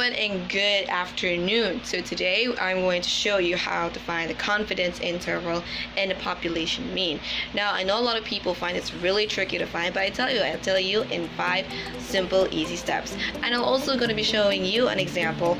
everyone and good afternoon. So today I'm going to show you how to find the confidence interval and the population mean. Now I know a lot of people find it's really tricky to find, but I'll tell you in 5 simple easy steps. And I'm also going to be showing you an example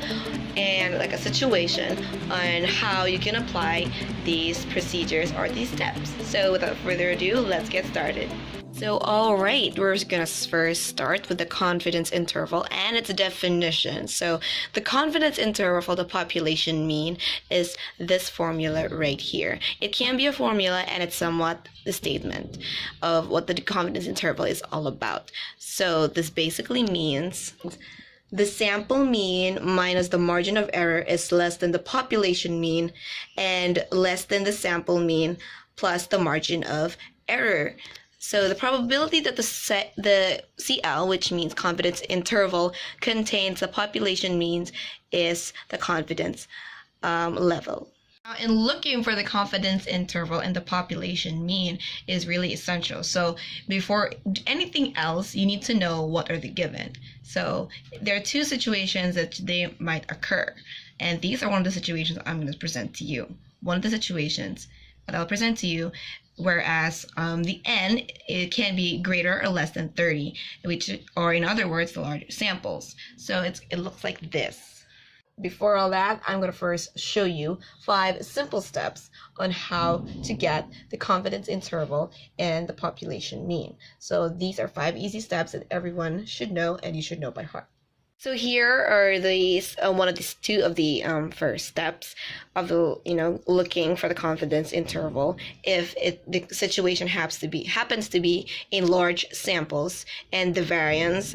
and like a situation on how you can apply these procedures or these steps. So without further ado, let's get started. So alright, we're gonna first start with the confidence interval and its definition. So the confidence interval for the population mean is this formula right here. It can be a formula and it's somewhat the statement of what the confidence interval is all about. So this basically means the sample mean minus the margin of error is less than the population mean and less than the sample mean plus the margin of error. So the probability that the CL, which means confidence interval, contains the population means is the confidence level. Now, in looking for the confidence interval and the population mean is really essential. So before anything else, you need to know what are the given. So there are 2 situations that they might occur. And these are one of the situations I'm going to present to you. One of the situations that I'll present to you, whereas the n, it can be greater or less than 30, which, or in other words, the larger samples. So it looks like this. Before all that, I'm going to first show you 5 simple steps on how to get the confidence interval and the population mean. So these are 5 easy steps that everyone should know and you should know by heart. So here are these one of these 2 of the first steps of the looking for the confidence interval if the situation happens to be in large samples and the variance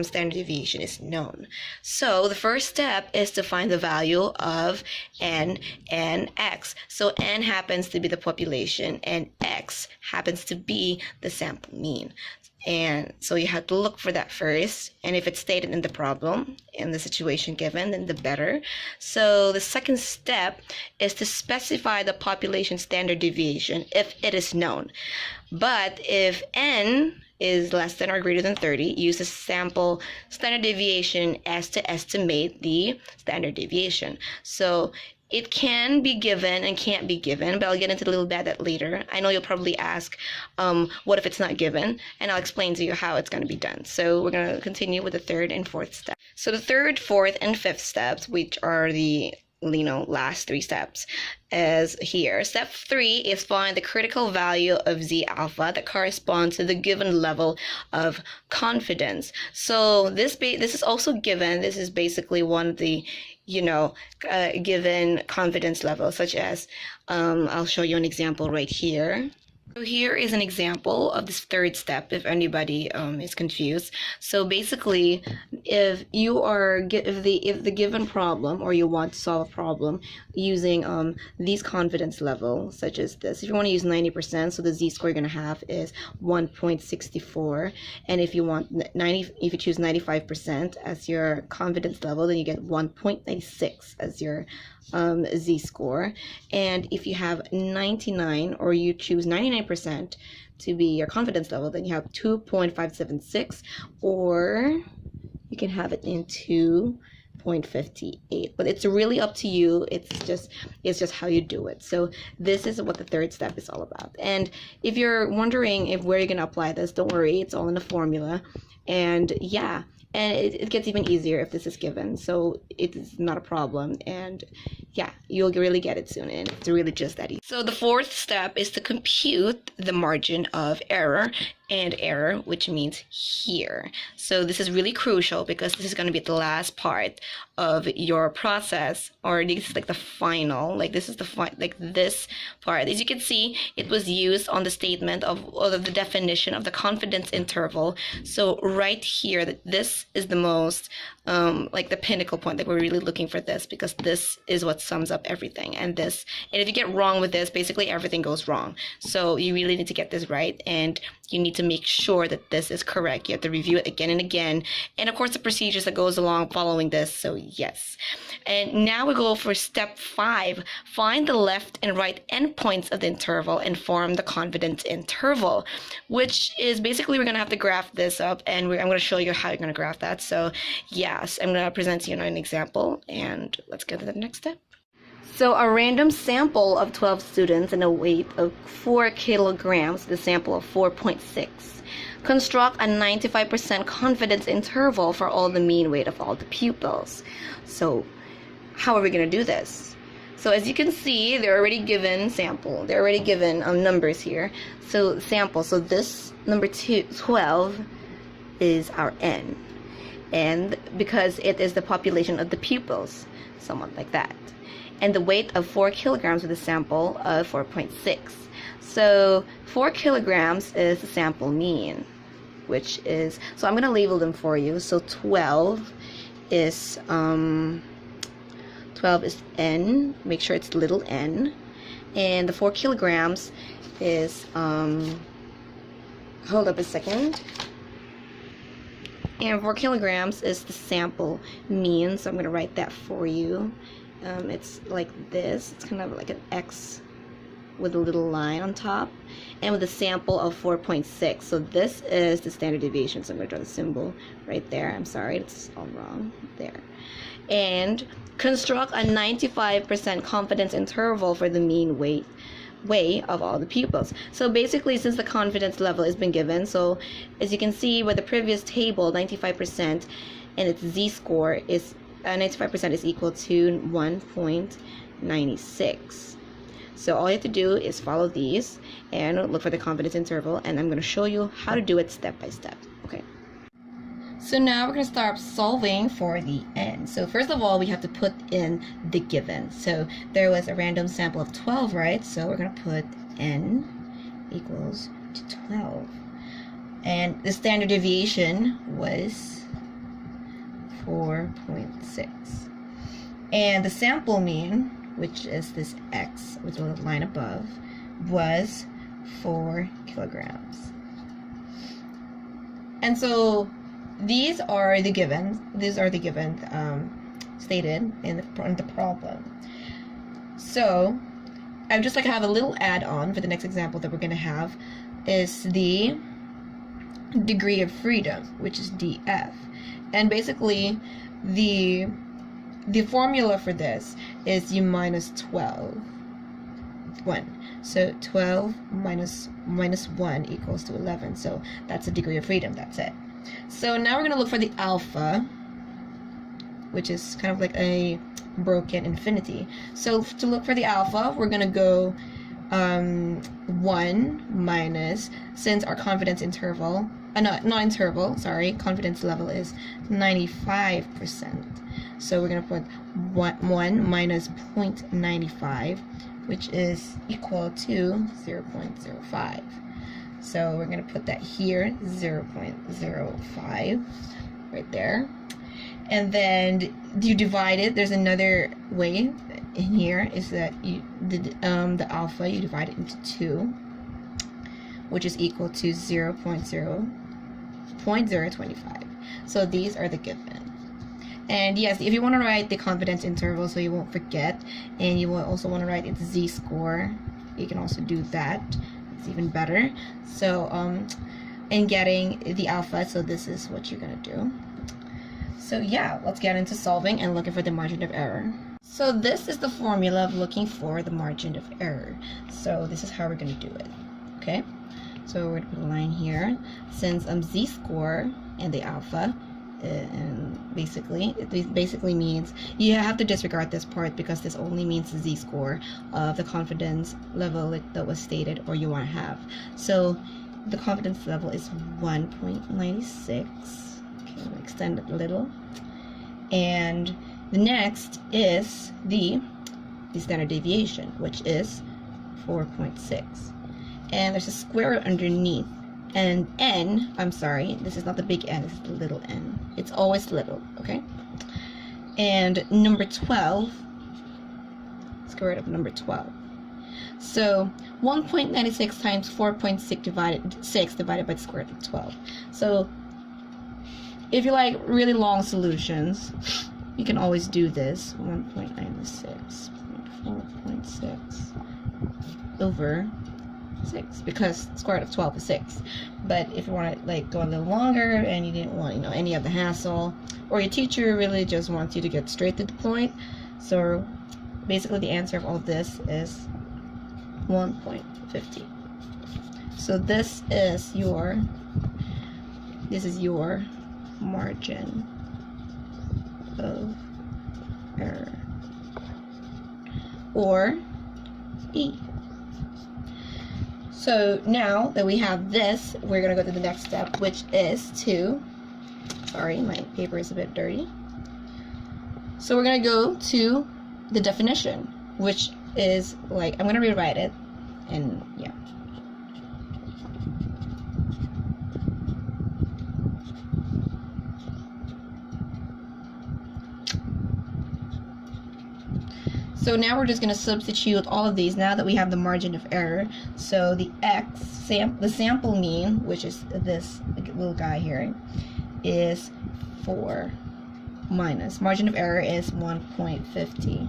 standard deviation is known. So the first step is to find the value of n and x. So n happens to be the population and x happens to be the sample mean. And so you have to look for that first, and if it's stated in the problem, in the situation given, then the better. So the second step is to specify the population standard deviation if it is known. But if n is less than or greater than 30, use the sample standard deviation as to estimate the standard deviation. So it can be given and can't be given, but I'll get into a little bit of that later. I know you'll probably ask, what if it's not given? And I'll explain to you how it's going to be done. So we're going to continue with the 3rd and 4th step. So the 3rd, 4th, and 5th steps, which are the last 3 steps, is here. Step 3 is find the critical value of Z alpha that corresponds to the given level of confidence. So this is also given. This is basically one of the given confidence levels, such as I'll show you an example right here. So here is an example of this 3rd step if anybody is confused. So basically, if the given problem, or you want to solve a problem using these confidence levels, such as this, if you want to use 90%, so the z-score you're going to have is 1.64, and if you choose 95% as your confidence level, then you get 1.96 as your z-score. And if you have 99, or you choose 99% to be your confidence level, then you have 2.576, or you can have it in 2.58, but it's really up to you. It's just how you do it. So this is what the 3rd step is all about. And if you're wondering where you're going to apply this, don't worry, it's all in the formula. And yeah, and it gets even easier if this is given, so it's not a problem, and yeah, you'll really get it soon, and it's really just that easy. So the 4th step is to compute the margin of error, and error, which means here. So this is really crucial because this is going to be the last part of your process, or this is like the final, like this is this part. As you can see, it was used on the statement of the definition of the confidence interval. So right here, that this is the most like the pinnacle point, that we're really looking for this, because this is what sums up everything. And if you get wrong with this, basically everything goes wrong. So you really need to get this right, and you need to make sure that this is correct. You have to review it again and again, and of course the procedures that goes along following this. So yes. And now we go for step 5. Find the left and right endpoints of the interval and form the confidence interval, which is basically we're going to have to graph this up, and I'm going to show you how you're going to graph that. So yes, I'm going to present to you an example, and let's go to the next step. So a random sample of 12 students and a weight of 4 kilograms, the sample of 4.6. Construct a 95% confidence interval for all the mean weight of all the pupils. So how are we going to do this? So as you can see, they're already given sample. They're already given numbers here. So sample, so this number 12 is our n. And because it is the population of the pupils, somewhat like that. And the weight of 4 kilograms with a sample of 4.6. So 4 kilograms is the sample mean, which is, so I'm going to label them for you. So 12 is n, make sure it's little n. And the 4 kilograms is, hold up a second. And 4 kilograms is the sample mean, so I'm going to write that for you. It's like this. It's kind of like an X with a little line on top, and with a sample of 4.6. So this is the standard deviation. So I'm going to draw the symbol right there. I'm sorry, it's all wrong there. And construct a 95% confidence interval for the mean weight of all the pupils. So basically, since the confidence level has been given, so as you can see with the previous table, 95% and its z-score is 95% is equal to 1.96. So all you have to do is follow these and look for the confidence interval, and I'm going to show you how to do it step by step. Okay. So now we're going to start solving for the n. So first of all, we have to put in the given. So there was a random sample of 12, right? So we're going to put n equals to 12. And the standard deviation was 4.6. And the sample mean, which is this x with the line above, was 4 kilograms. And so these are the given. These are the given stated in the problem. So I would just like to have a little add-on for the next example that we're going to have is the degree of freedom, which is df. And basically the formula for this is u minus 12 1. So 12 minus 1 equals to 11. So that's the degree of freedom. That's it. So now we're going to look for the alpha, which is kind of like a broken infinity. So to look for the alpha, we're going to go 1 minus, since our confidence interval, confidence level is 95%. So we're going to put 1 minus 0.95, which is equal to 0.05. So we're going to put that here, 0.05, right there. And then you divide it. There's another way in here, is that the alpha, you divide it into 2, which is equal to 0.025. So these are the given. And yes, if you want to write the confidence interval so you won't forget, and you will also want to write its z-score, you can also do that. It's even better. So in getting the alpha, so this is what you're going to do. So yeah, let's get into solving and looking for the margin of error. So this is the formula of looking for the margin of error. So this is how we're going to do it. Okay, so we're going to put a line here. Since z-score and the alpha, and it basically means you have to disregard this part because this only means the z-score of the confidence level that was stated or you want to have. So the confidence level is 1.96. Okay, I'll extend it a little. And the next is the standard deviation, which is 4.6. And there's a square underneath. And n, I'm sorry, this is not the big N, this is the little n. It's always little, okay? And number 12, square root of number 12. So 1.96 times 4.6 divided by the square root of 12. So if you like really long solutions, you can always do this 1.96 4.6 over 6, because square root of 12 is 6. But if you want to like go a little longer and you didn't want, you know, any of the hassle, or your teacher really just wants you to get straight to the point, so basically the answer of all this is 1.50. So this is your margin of error, or E. So now that we have this, we're going to go to the next step, which is to, sorry, my paper is a bit dirty. So we're going to go to the definition, which is like, I'm going to rewrite it, and yeah. So now we're just going to substitute all of these now that we have the margin of error. So the the sample mean, which is this little guy here, is 4 minus margin of error is 1.50.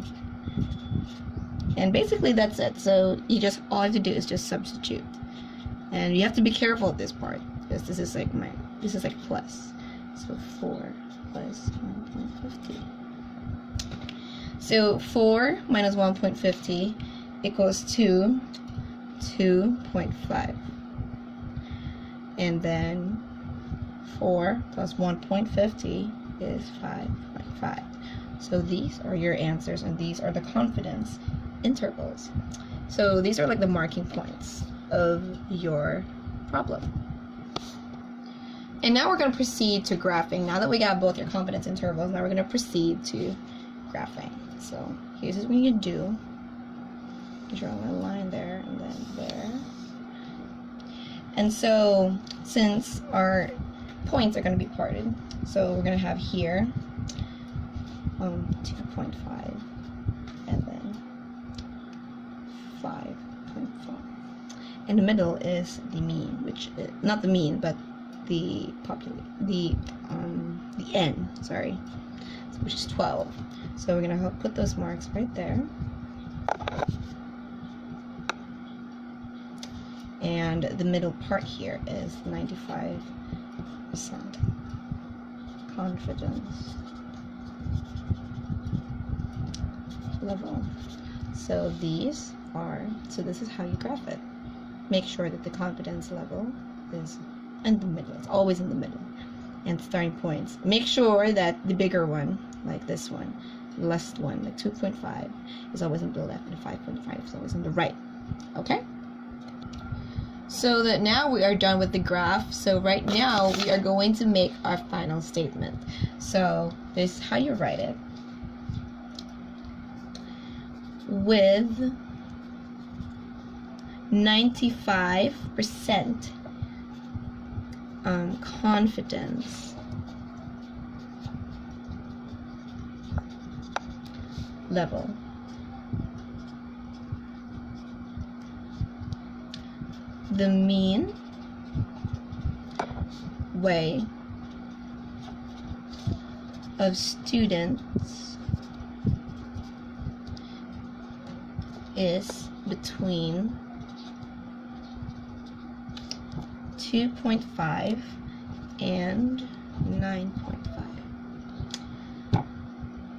And basically that's it. So you just, all you have to do is just substitute. And you have to be careful with this part, because this is like plus. So 4 plus 1.50. So 4 minus 1.50 equals 2.5. And then 4 plus 1.50 is 5.5. So these are your answers, and these are the confidence intervals. So these are like the marking points of your problem. And now we're going to proceed to graphing. Now that we got both your confidence intervals, now we're going to proceed to graphing. So here's what you do. Draw a line there and then there. And so since our points are going to be parted, so we're going to have here 2.5 and then 5.5. In the middle is the mean, which is, not the mean, but the n, sorry, which is 12. So we're going to put those marks right there. And the middle part here is 95% confidence level. So this is how you graph it. Make sure that the confidence level is in the middle. It's always in the middle. And starting points. Make sure that the bigger one, like this one, the last one, like 2.5, is always on the left, and 5.5 is always on the right. Okay? So that now we are done with the graph. So right now we are going to make our final statement. So this is how you write it. With 95% confidence level, the mean way of students is between 2.5 and 9.5.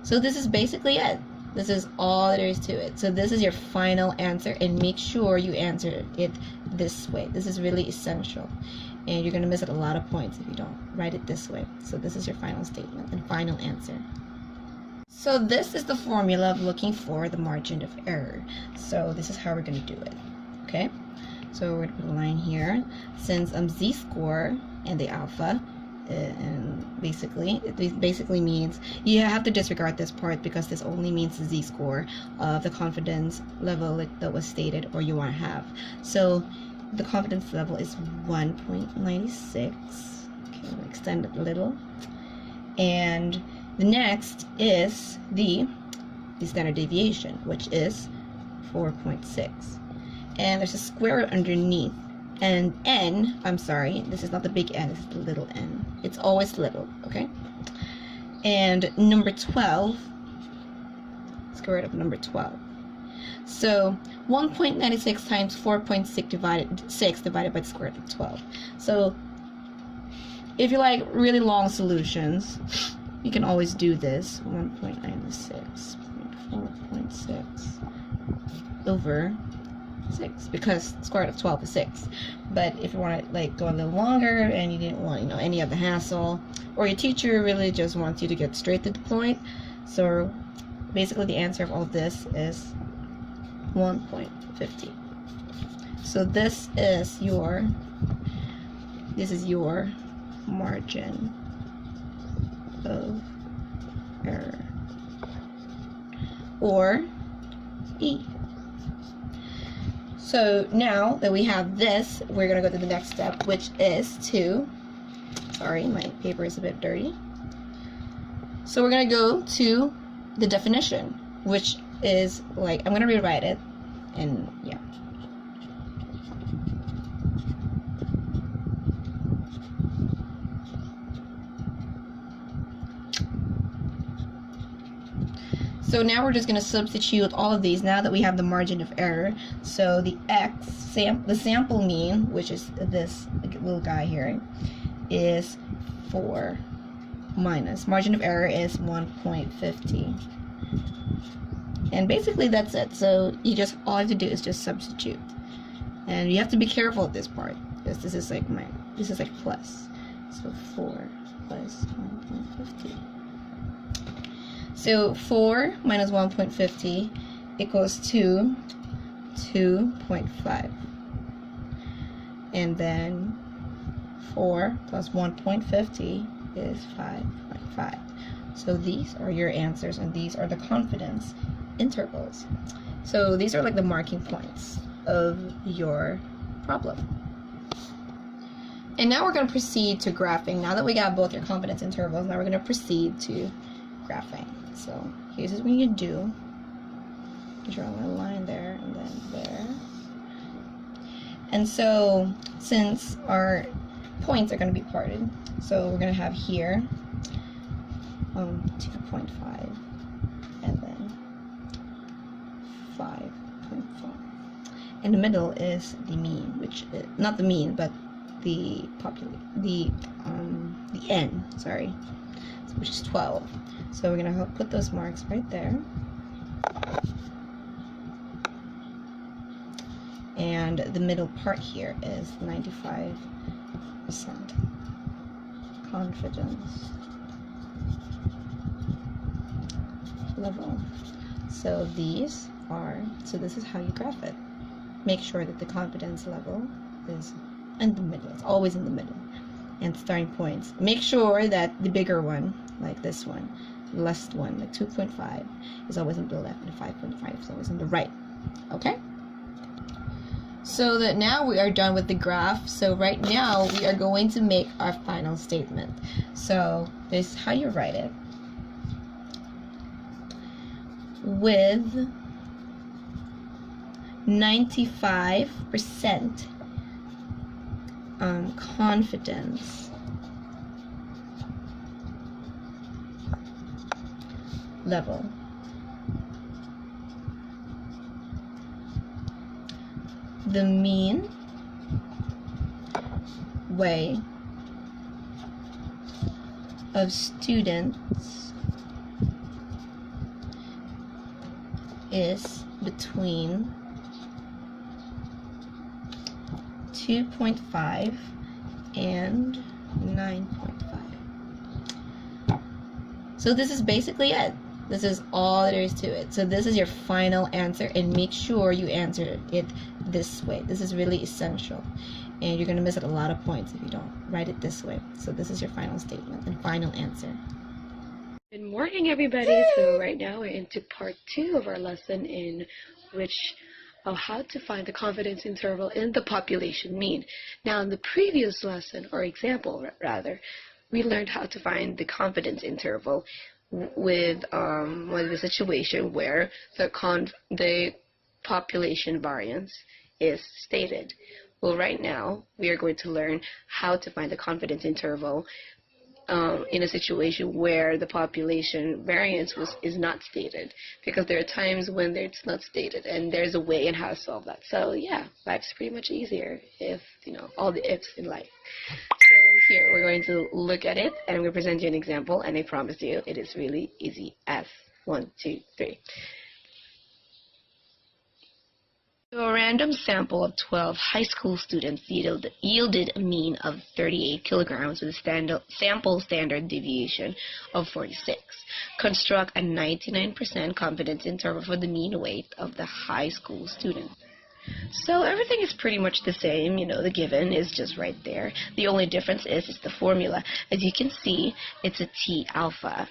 So this is basically it. This is all there is to it. So this is your final answer, and make sure you answer it this way. This is really essential, and you're going to miss out a lot of points if you don't write it this way. So this is your final statement and final answer. So this is the formula of looking for the margin of error. So this is how we're going to do it. Okay? So we're going to put a line here. Since z-score and the alpha, and it basically means you have to disregard this part, because this only means the z-score of the confidence level that was stated or you want to have. So the confidence level is 1.96. Okay, we'll extend it a little. And the next is the standard deviation, which is 4.6. And there's a square root underneath. And n, I'm sorry, this is not the big N, this is the little n. It's always little, okay? and number 12, square root of number 12. So 1.96 times 4.6 divided by the square root of 12. So if you like really long solutions, you can always do this. 1.96 4.6 over 6, because square root of 12 is 6. But if you want to like go a little longer and you didn't want, any of the hassle, or your teacher really just wants you to get straight to the point, so basically the answer of all of this is 1.50. So this is your margin of error, or E. So now that we have this, we're going to go to the next step, which is to, sorry, my paper is a bit dirty. So we're going to go to the definition, which is like, I'm going to rewrite it, and yeah. So now we're just going to substitute all of these now that we have the margin of error. So the the sample mean, which is this little guy here, is 4 minus margin of error is 1.50. And basically that's it. So you just, all you have to do is just substitute. And you have to be careful at this part, because this is like plus. So 4 plus 1.50. So 4 minus 1.50 equals 2.5. And then 4 plus 1.50 is 5.5. So these are your answers, and these are the confidence intervals. So these are like the marking points of your problem. And now we're going to proceed to graphing. Now that we got both your confidence intervals, now we're going to proceed to graphing. So here's what you do. You draw a line there and then there. And so since our points are going to be parted, so we're going to have here 2.5 and then 5.5. In the middle is the mean, which is, not the mean, but the n, sorry, which is 12. So we're going to put those marks right there. And the middle part here is 95% confidence level. So these are, so this is how you graph it. Make sure that the confidence level is in the middle. It's always in the middle. And starting points. Make sure that the bigger one, like this one, the last one, like 2.5, is always on the left, and 5.5 is always on the right. Okay? So that now we are done with the graph. So right now we are going to make our final statement. So this is how you write it. With 95% confidence level, the mean way of students is between 2.5 and 9.5. So this is basically it. This is all there is to it. So this is your final answer, and make sure you answer it this way. This is really essential, and you're going to miss out a lot of points if you don't write it this way. So this is your final statement and final answer. Good morning, everybody. So right now we're into part 2 of our lesson, in which of how to find the confidence interval in the population mean. Now in the previous lesson, or example rather, we learned how to find the confidence interval with the situation where the population variance is stated. Well, right now we are going to learn how to find the confidence interval in a situation where the population variance is not stated, because there are times when it's not stated, and there's a way in how to solve that. So yeah, life's pretty much easier if you know all the ifs in life. So here we're going to look at it, and I'm going to present you an example, and I promise you it is really easy as 1, 2, 3. So a random sample of 12 high school students yielded a mean of 38 kilograms with a sample standard deviation of 46. Construct a 99% confidence interval for the mean weight of the high school student. So everything is pretty much the same, you know, the given is just right there. The only difference is the formula. As you can see, it's a T alpha.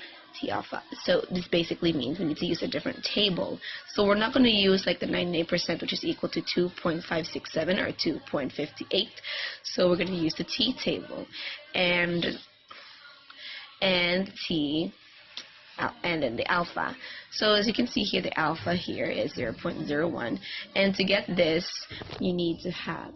So this basically means we need to use a different table. So we're not going to use like the 98%, which is equal to 2.567 or 2.58. So we're going to use the T table and T and then the alpha. So as you can see here, the alpha here is 0.01, and to get this you need to have,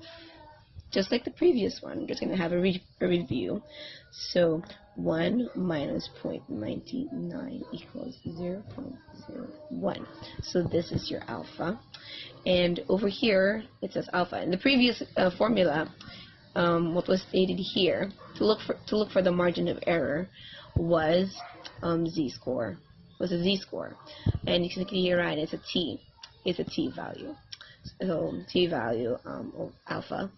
just like the previous one, I'm just going to have a review. So 1 minus 0.99 equals 0.01. So this is your alpha. And over here, it says alpha. In the previous formula, what was stated here, to look for the margin of error was z-score. Was a z-score. And you can see here, right, it's a t. It's a t value. So t value of alpha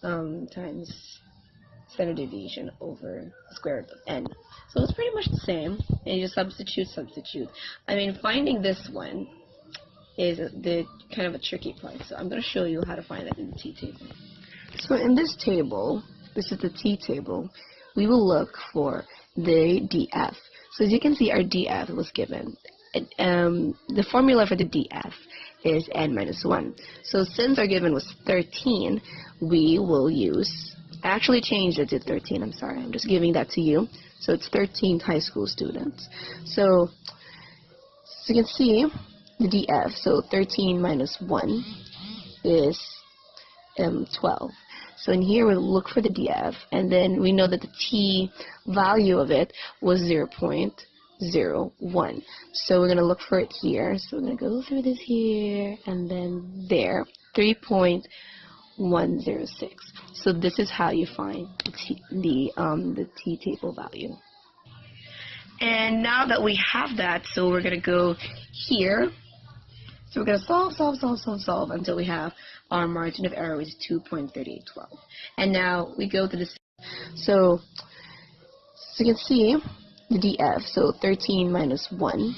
times standard deviation over the square root of n. So it's pretty much the same, and you just substitute. I mean, finding this one is the kind of a tricky part, so I'm going to show you how to find that in the t table. So in this table, this is the t table, we will look for the df. So as you can see, our df was given. The formula for the df is n minus 1. So since our given was 13, we will use, I actually changed it to 13, I'm sorry, I'm just giving that to you. So it's 13 high school students. So you can see the df, so 13 minus 1 is 12. So in here we'll look for the df, and then we know that the t value of it was 0.01. So we're going to look for it here. So we're going to go through this here, and then there, 3.106. So this is how you find the t table value. And now that we have that, so we're going to go here. So we're going to solve until we have our margin of error is 2.3812. And now we go to this. So you can see the df. So 13 minus 1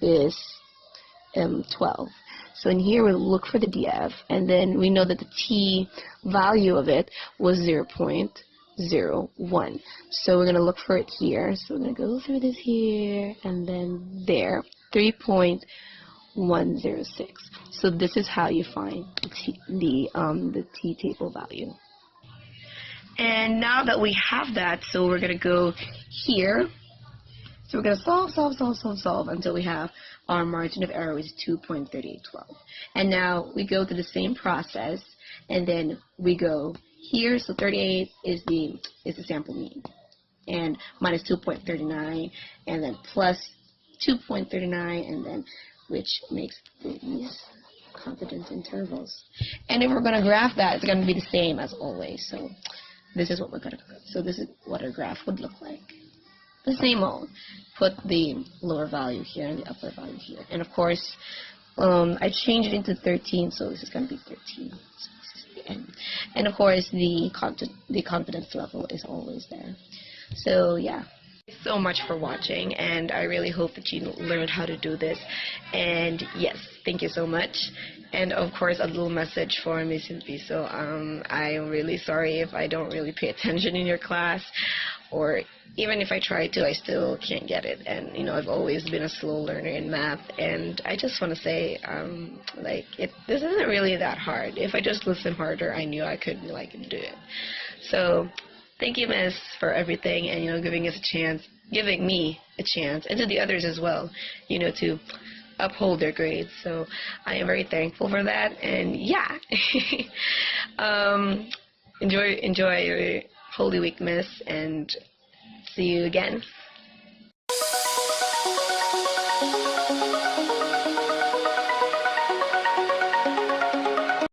is 12. So in here we'll look for the df, and then we know that the t value of it was 0.01. So we're going to look for it here. So we're going to go through this here, and then there, 3.106. So this is how you find the t table value. And now that we have that, so we're going to go here. So we're going to solve until we have our margin of error is 2.3812. And now we go to the same process, and then we go here. So 38 is the sample mean, and minus 2.39, and then plus 2.39, and then which makes these confidence intervals. And if we're going to graph that, it's going to be the same as always. So this is what we're going to. So this is what our graph would look like. The same old. Put the lower value here and the upper value here. And of course, I changed it into 13, so this is going to be 13. So this is the end. And of course, the confidence level is always there. So yeah. Thanks so much for watching, and I really hope that you learned how to do this. And yes, thank you so much. And of course, a little message for Miss Cynthia. So I'm really sorry if I don't really pay attention in your class, or even if I try to, I still can't get it. And you know, I've always been a slow learner in math, and I just want to say, this isn't really that hard. If I just listen harder, I knew I could do it. So thank you, Miss, for everything, and you know, giving me a chance, and to the others as well, you know, to uphold their grades. So I am very thankful for that, and yeah, enjoy your Holy Week, Miss, and see you again.